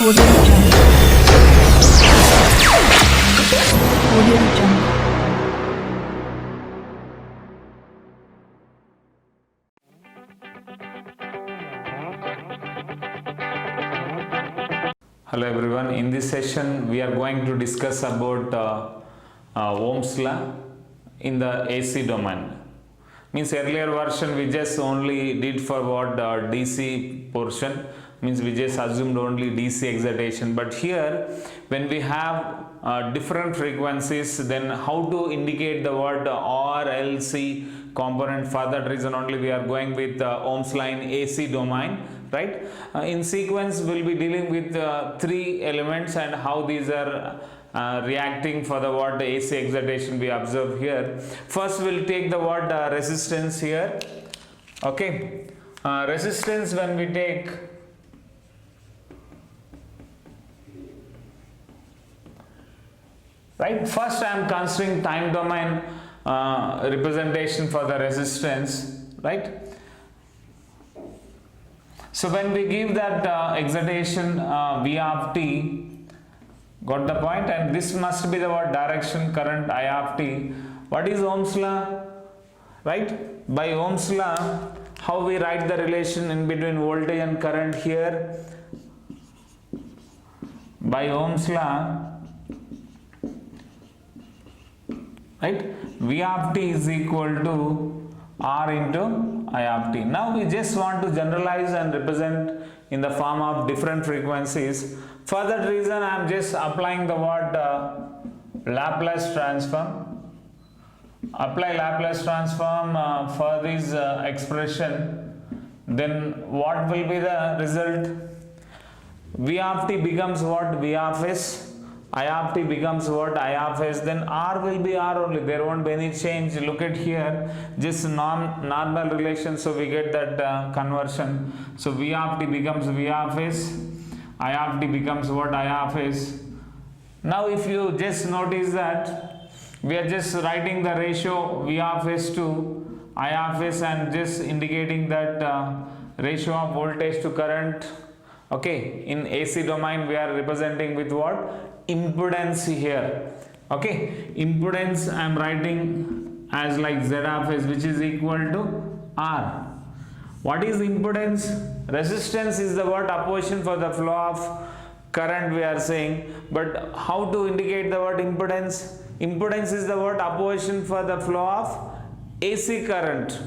Audio Jungle. Audio Jungle. Hello everyone, in this session we are going to discuss about Ohm's law in the AC domain. Means earlier version we just only did for what DC portion, means we just assumed only DC excitation, but here when we have different frequencies, then how to indicate the word R, L, C component. For that reason only we are going with Ohm's law in AC domain, right? In sequence we'll be dealing with three elements and how these are reacting for the what AC excitation we observe here. First we'll take the what resistance here. Okay, resistance, when we take right, first I am considering time domain representation for the resistance, right? So when we give that excitation V of t, got the point, and this must be the what direction current I of t. What is Ohm's law? Right? By Ohm's law, how we write the relation in between voltage and current here? By Ohm's law, right? V of t is equal to R into I of t. Now we just want to generalize and represent in the form of different frequencies. For that reason I am just applying the word Laplace transform. Apply Laplace transform for this expression. Then what will be the result? V of t becomes what? V of s. I of t becomes what? I of s. Then R will be R only. There won't be any change. Look at here. Just normal relation. So we get that conversion. So V of t becomes V of s. I of t becomes what? I of s. Now if you just notice that we are just writing the ratio V of s to I of s and just indicating that ratio of voltage to current. Okay, in AC domain we are representing with what? Impedance here. Okay, impedance I am writing as like Z of s, which is equal to R. What is impedance? Resistance is the what? Opposition for the flow of current we are saying, but how to indicate the word impedance? Impedance is the word opposition for the flow of AC current.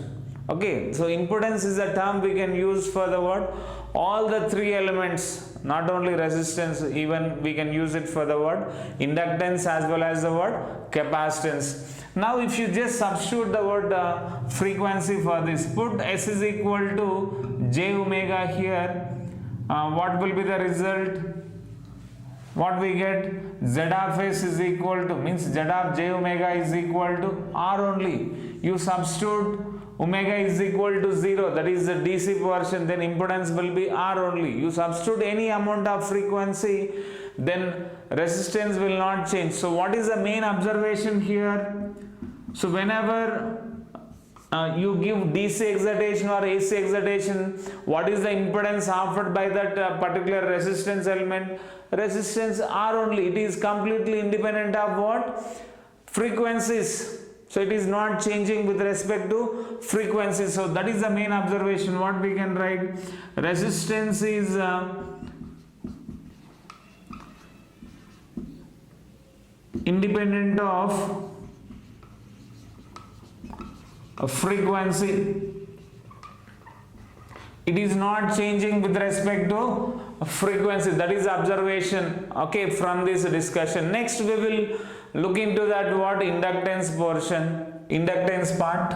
Okay, so impedance is a term we can use for the word all the three elements, not only resistance, even we can use it for the word inductance as well as the word capacitance. Now if you just substitute the word frequency for this, put S is equal to j omega here, what will be the result? What we get? Z of s is equal to, means Z of j omega is equal to R only. You substitute omega is equal to 0, that is the DC portion, then impedance will be R only. You substitute any amount of frequency, then resistance will not change. So what is the main observation here? So whenever you give DC excitation or AC excitation, what is the impedance offered by that particular resistance element? Resistance R only. It is completely independent of what? Frequencies. So it is not changing with respect to frequency. So that is the main observation. What we can write? Resistance is independent of frequency. It is not changing with respect to frequency. That is observation, okay, from this discussion. Next we will look into that what? Inductance portion, inductance part.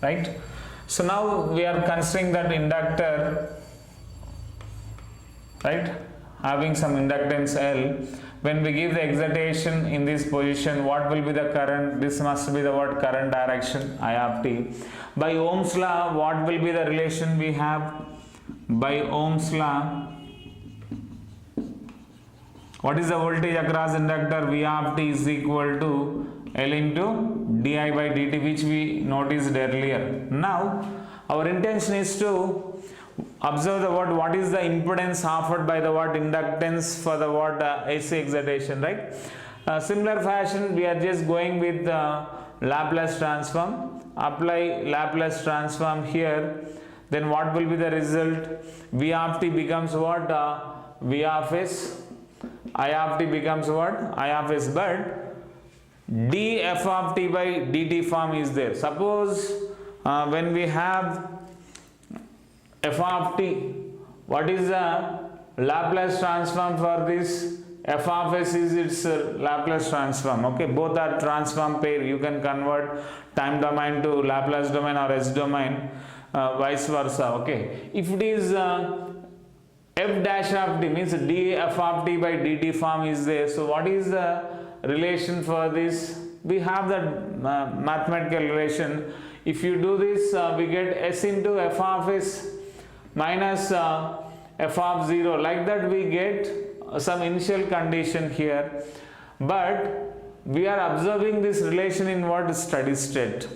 Right? So now we are considering that inductor, right, having some inductance L. When we give the excitation in this position, what will be the current? This must be the what? Current direction, I of t. By Ohm's law, what will be the relation we have? By Ohm's law, what is the voltage across inductor? V of t is equal to L into di by dt, which we noticed earlier. Now Our intention is to observe the what is the impedance offered by the inductance for the AC excitation, right? Similar fashion, we are just going with Laplace transform. Apply Laplace transform here, then what will be the result? V of t becomes what? V of s. I of t becomes what? I of s, but df of t by dt form is there. Suppose when we have f of t, what is the Laplace transform for this? F of s is its Laplace transform. Okay, both are transform pair. You can convert time domain to Laplace domain or s domain, vice versa. Okay, if it is f dash of t, means df of t by dt form is there. So what is the relation for this? We have that mathematical relation. If you do this, we get s into f of s minus f of 0. Like that we get some initial condition here, but we are observing this relation in what? Steady state.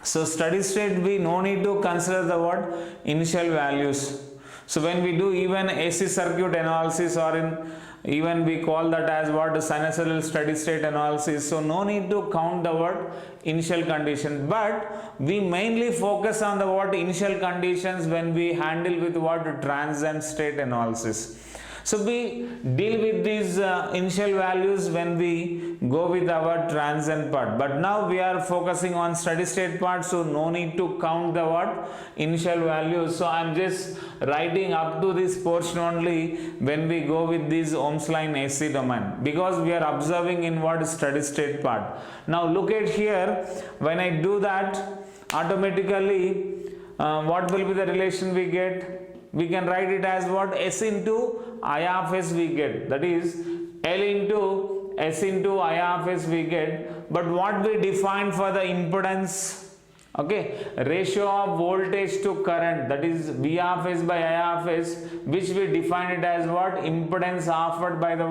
So steady state, we no need to consider the initial values. So when we do even AC circuit analysis, or even we call that as sinusoidal steady state analysis, so no need to count the initial condition, but we mainly focus on the initial conditions when we handle with transient state analysis. So we deal with these initial values when we go with our transient part, but now we are focusing on steady state part, so no need to count the initial values. So I am just writing up to this portion only when we go with this Ohm's line AC domain, because we are observing in steady state part. Now look at here, when I do that, automatically what will be the relation we get? We can write it as S into I of S we get, that is L into S into I of S we get, but what we define for the impedance, okay, ratio of voltage to current, that is V of S by I of S, which we define it as impedance offered by the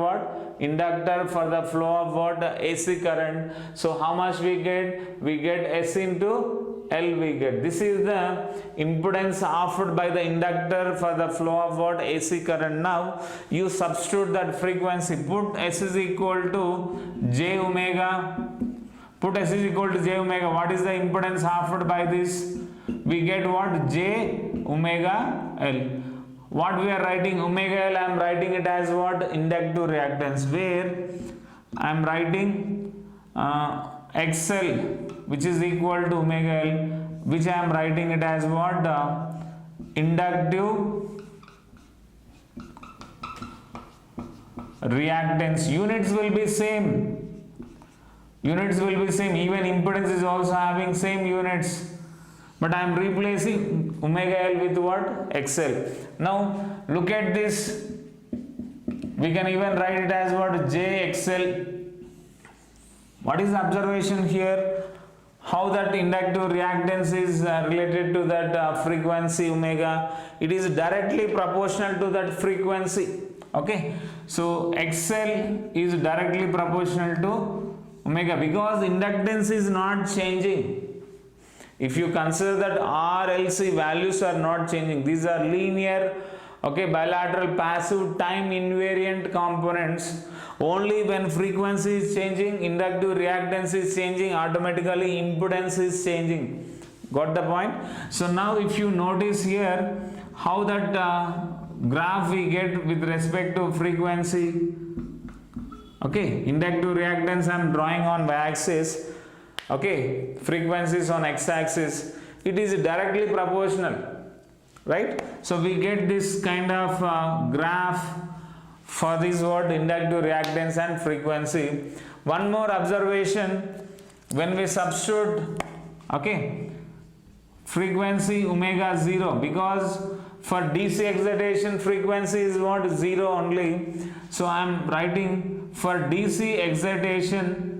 inductor for the flow of AC current. So how much we get? We get S into L we get. This is the impedance offered by the inductor for the flow of AC current. Now you substitute that frequency, put S is equal to j omega, put S is equal to j omega. What is the impedance offered by this? We get j omega L. What we are writing omega L, I am writing it as inductive reactance, where I am writing XL, which is equal to omega L, which I am writing it as inductive reactance. Units will be same. Units will be same. Even impedance is also having same units. But I am replacing omega L with XL. Now look at this. We can even write it as JXL. What is the observation here? How that inductive reactance is related to that frequency omega? It is directly proportional to that frequency. Okay, so XL is directly proportional to omega, because inductance is not changing. If you consider that RLC values are not changing, these are linear, okay, bilateral passive time invariant components. Only when frequency is changing, inductive reactance is changing, automatically impedance is changing. Got the point? So now if you notice here how that graph we get with respect to frequency, okay, inductive reactance I am drawing on y-axis, okay, frequencies on x-axis, it is directly proportional, right? So we get this kind of graph for this inductive reactance and frequency. One more observation, when we substitute, okay, frequency omega 0, because for DC excitation frequency is 0 only. So I am writing for DC excitation,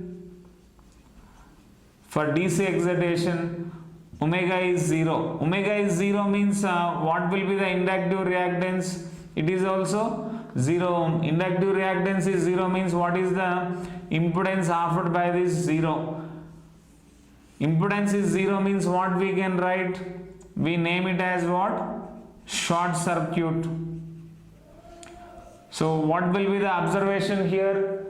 omega is 0. Omega is 0 means what will be the inductive reactance? It is also 0. Inductive reactance is 0 means what is the impedance offered by this? 0. Impedance is 0 means what we can write? we name it as what? Short circuit. So what will be the observation here?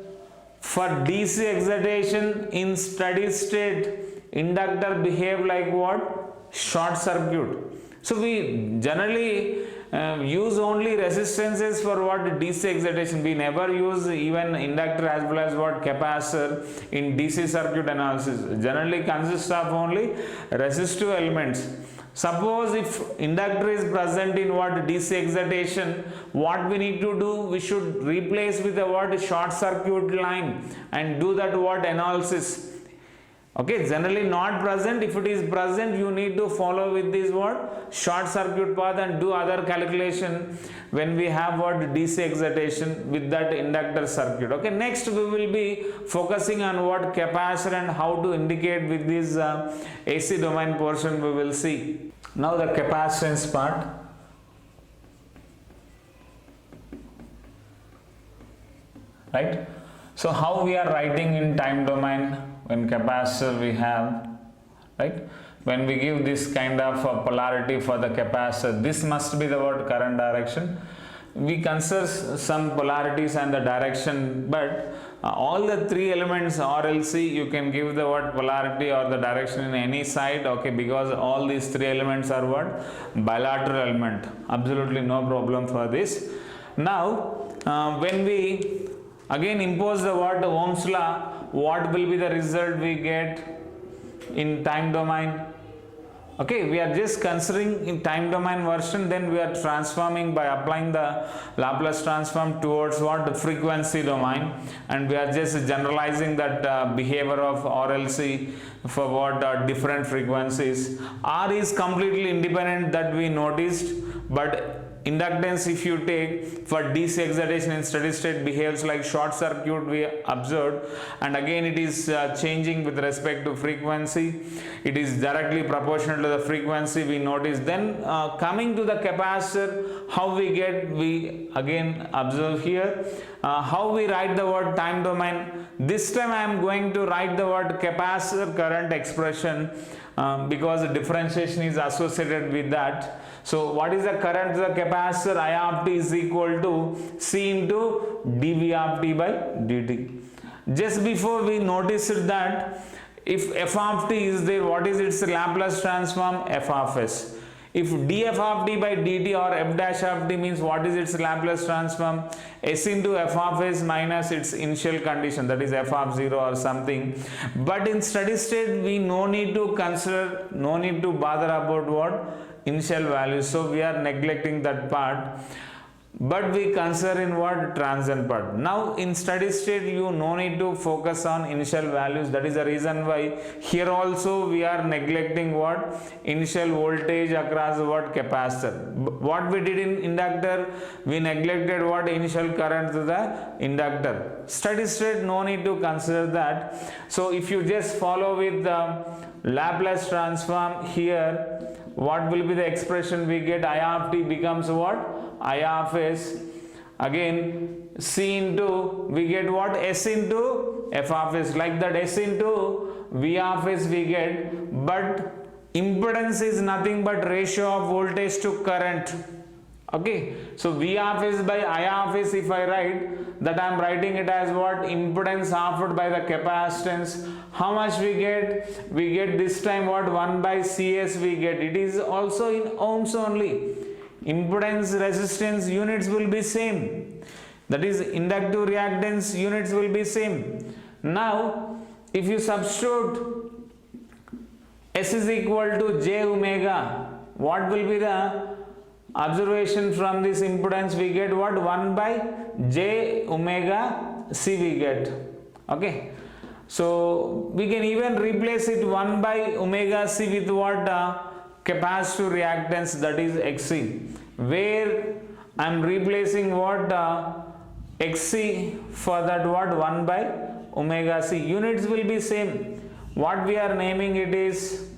For DC excitation in steady state, inductor behave like what? Short circuit. So we generally use only resistances for what? DC excitation. We never use even inductor as well as what? Capacitor in DC circuit analysis. Generally consists of only resistive elements. Suppose if inductor is present in what? DC excitation, what we need to do? We should replace with a what? Short circuit line and do that what? Analysis. Okay, generally not present. If it is present, you need to follow with this what? Short circuit path and do other calculation when we have what? DC excitation with that inductor circuit. Okay, next we will be focusing on what? Capacitor and how to indicate with this AC domain portion we will see. Now the capacitance part. Right? So how we are writing in time domain when capacitor we have, right? When we give this kind of polarity for the capacitor, this must be the word current direction. We consider some polarities and the direction, but all the three elements RLC, you can give the word polarity or the direction in any side, okay, because all these three elements are what? Bilateral element. Absolutely no problem for this. Now, when we again impose the what? Ohm's law, what will be the result we get in time domain? Okay, we are just considering in time domain version, then we are transforming by applying the Laplace transform towards what? The frequency domain, and we are just generalizing that behavior of RLC for what? Different frequencies. R is completely independent, that we noticed, but inductance if you take for DC excitation in steady state behaves like short circuit we observed, and again it is changing with respect to frequency. It is directly proportional to the frequency we notice. Then coming to the capacitor, how we get? We again observe here how we write the word time domain. This time I am going to write the word capacitor current expression because the differentiation is associated with that. So what is the current to the capacitor? I of t is equal to C into dV of t by dt. Just before we noticed that if f of t is there, what is its Laplace transform? F of s. If df of t by dt or f dash of t means what is its Laplace transform? S into f of s minus its initial condition, that is f of 0 or something. But in steady state we no need to consider, no need to bother about what? Initial values. So we are neglecting that part, but we consider in what? Transient part. Now in steady state you no need to focus on initial values. That is the reason why here also we are neglecting what? Initial voltage across what? Capacitor. What we did in inductor, we neglected what? Initial current to the inductor. Steady state no need to consider that. So if you just follow with the Laplace transform here, what will be the expression we get? I of t becomes what? I of s. Again C into, we get what? S into f of s. Like that S into V of s we get, but impedance is nothing but ratio of voltage to current. Okay, so V of s by I of s, if I write that, I am writing it as what? Impedance offered by the capacitance. How much we get? We get this time what? 1 by Cs we get. It is also in ohms only. Impedance resistance units will be same. That is inductive reactance units will be same. Now if you substitute S is equal to j omega, what will be the observation from this impedance? We get what? 1 by j omega c we get. Okay, so we can even replace it 1 by omega c with what? Capacitive reactance, that is xc, where I am replacing what? xc for that what? 1 by omega c. Units will be same. What we are naming it is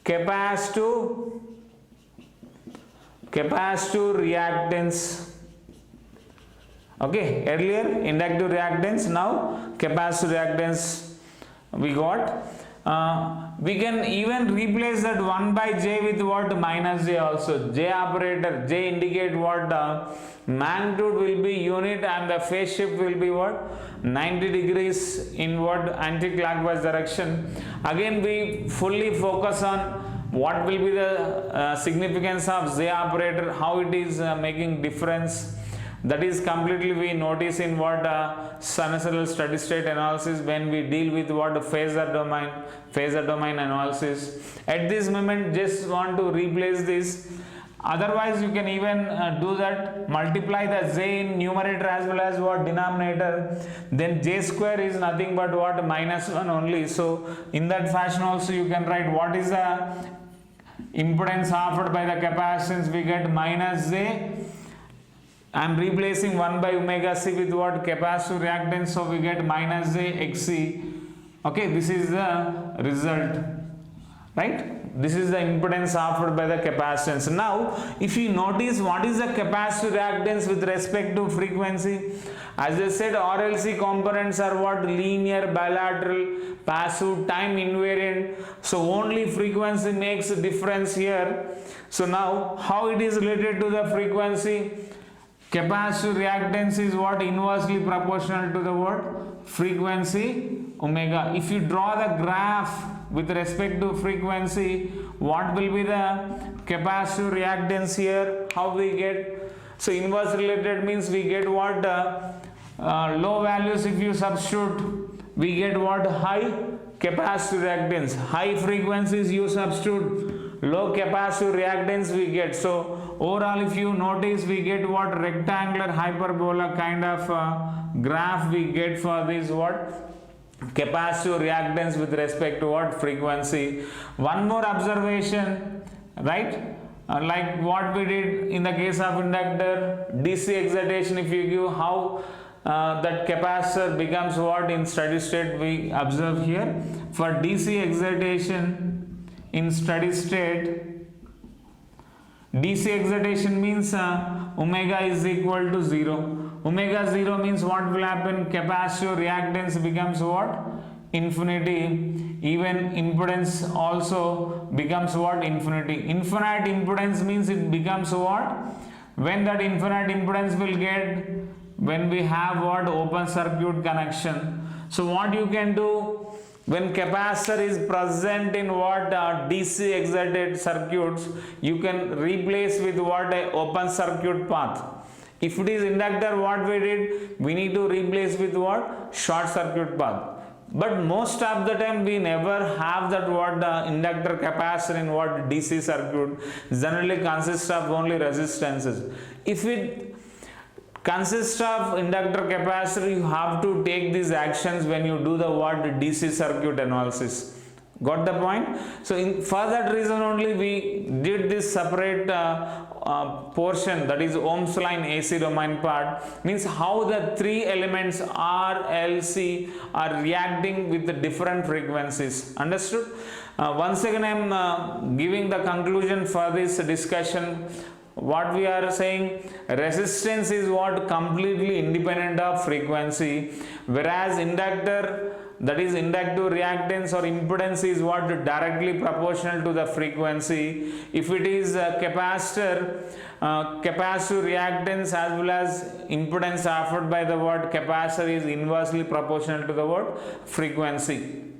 capacitive reactance. Okay, earlier inductive reactance, now capacitive reactance we got. We can even replace that 1 by j with what? Minus j also. J operator, j indicate what? Magnitude will be unit and the phase shift will be what? 90 degrees in what? Anti-clockwise direction. Again we fully focus on what will be the significance of j operator, how it is making difference. That is completely we notice in what sinusoidal steady state analysis when we deal with what phasor domain analysis. At this moment just want to replace this. Otherwise you can even do that, multiply the j in numerator as well as what denominator, then j square is nothing but what? Minus 1 only. So in that fashion also you can write what is the impedance offered by the capacitance. We get minus j. I am replacing 1 by omega c with what? Capacitive reactance, so we get minus j xc. Okay, this is the result, right? This is the impedance offered by the capacitance. Now if you notice what is the capacitive reactance with respect to frequency, as I said RLC components are what? Linear, bilateral, passive, time invariant, so only frequency makes a difference here. So now how it is related to the frequency? Capacitive reactance is what? Inversely proportional to the what? Frequency omega. If you draw the graph with respect to frequency, what will be the capacitive reactance here? How we get? So inverse related means we get what? Low values if you substitute, we get what? High capacitive reactance. High frequencies you substitute, low capacitive reactance we get. So overall if you notice we get what? Rectangular hyperbola kind of graph we get for this what? Capacitive reactance with respect to what? Frequency. One more observation, right? Like what we did in the case of inductor, DC excitation, if you give how that capacitor becomes what in steady state, we observe here. For DC excitation in steady state, DC excitation means omega is equal to 0. Omega 0 means what will happen? Capacitive reactance becomes what? Infinity. Even impedance also becomes what? Infinity. Infinite impedance means it becomes what? When that infinite impedance will get? When we have what? Open circuit connection. So what you can do? When capacitor is present in what? DC excited circuits, you can replace with what? A open circuit path. If it is inductor, what we did? We need to replace with what? Short circuit path. But most of the time we never have that what inductor capacitor in what DC circuit. Generally consists of only resistances. If it consists of inductor capacitor, you have to take these actions when you do the what? DC circuit analysis. Got the point? So for that reason only we did this separate portion, that is Ohm's line AC domain part, means how the three elements R, L, C are reacting with the different frequencies. Understood? Once again I am giving the conclusion for this discussion. What we are saying, resistance is what? Completely independent of frequency, whereas inductor, that is inductive reactance or impedance, is what? Directly proportional to the frequency. If it is a capacitor, capacitive reactance as well as impedance offered by the what? Capacitor is inversely proportional to the what? Frequency.